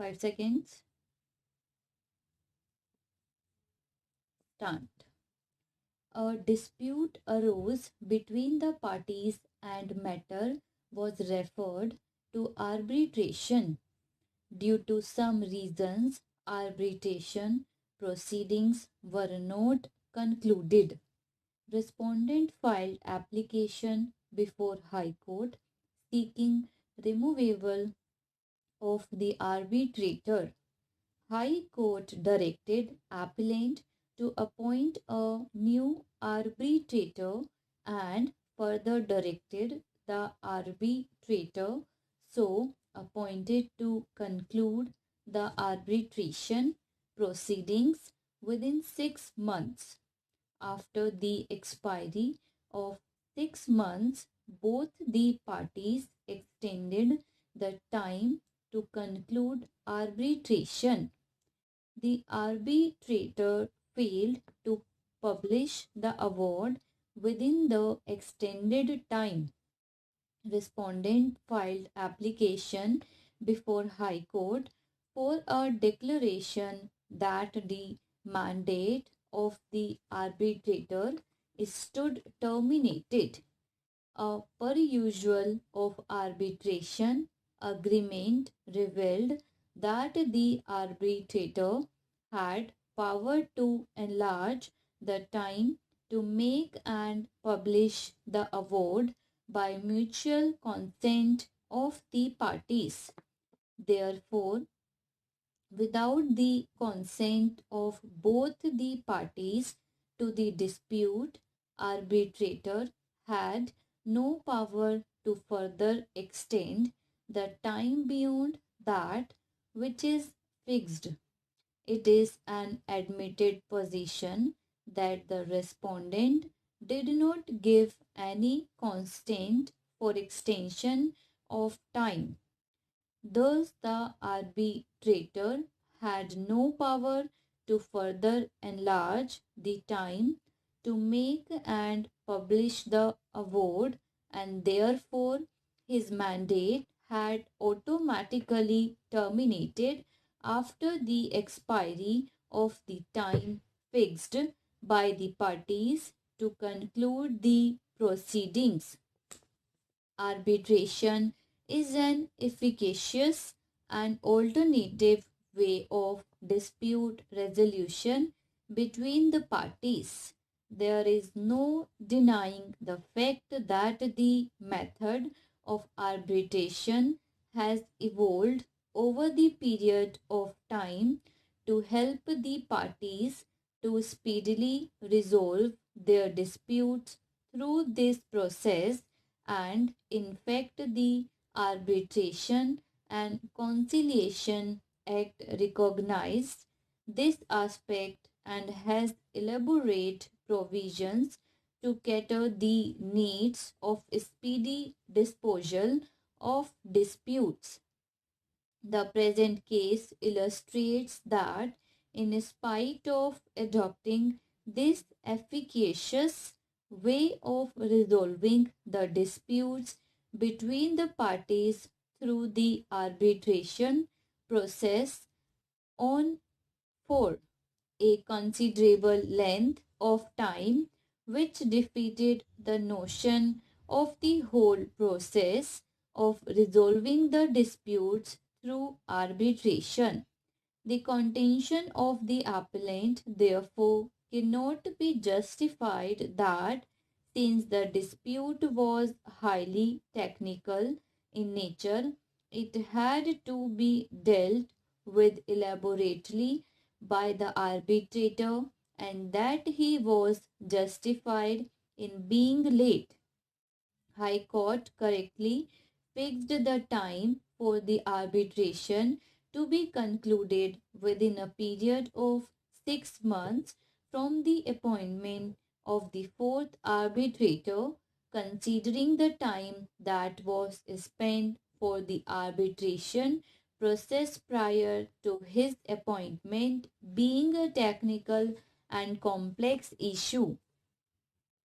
5 seconds. Start. A dispute arose between the parties and matter was referred to arbitration. Due to some reasons, arbitration proceedings were not concluded. Respondent filed application before High Court seeking removal of the arbitrator. High Court directed appellant to appoint a new arbitrator and further directed the arbitrator so appointed to conclude the arbitration proceedings within 6 months. After the expiry of 6 months, both the parties extended the time to conclude arbitration. The arbitrator failed to publish the award within the extended time. Respondent filed application before High Court for a declaration that the mandate of the arbitrator stood terminated. A per usual of arbitration agreement revealed that the arbitrator had power to enlarge the time to make and publish the award by mutual consent of the parties. Therefore, without the consent of both the parties to the dispute, arbitrator had no power to further extend the time beyond that which is fixed. It is an admitted position that the respondent did not give any consent for extension of time. Thus, the arbitrator had no power to further enlarge the time to make and publish the award, and therefore his mandate had automatically terminated after the expiry of the time fixed by the parties to conclude the proceedings. Arbitration is an efficacious and alternative way of dispute resolution between the parties. There is no denying the fact that the method of arbitration has evolved over the period of time to help the parties to speedily resolve their disputes through this process, and in fact the Arbitration and Conciliation Act recognized this aspect and has elaborate provisions to cater the needs of speedy disposal of disputes. The present case illustrates that, in spite of adopting this efficacious way of resolving the disputes between the parties through the arbitration process on for a considerable length of time, which defeated the notion of the whole process of resolving the disputes through arbitration. The contention of the appellant, therefore, cannot be justified that, since the dispute was highly technical in nature, it had to be dealt with elaborately by the arbitrator, and that he was justified in being late. High Court correctly fixed the time for the arbitration to be concluded within a period of 6 months from the appointment of the fourth arbitrator, considering the time that was spent for the arbitration process prior to his appointment being a technical and complex issue.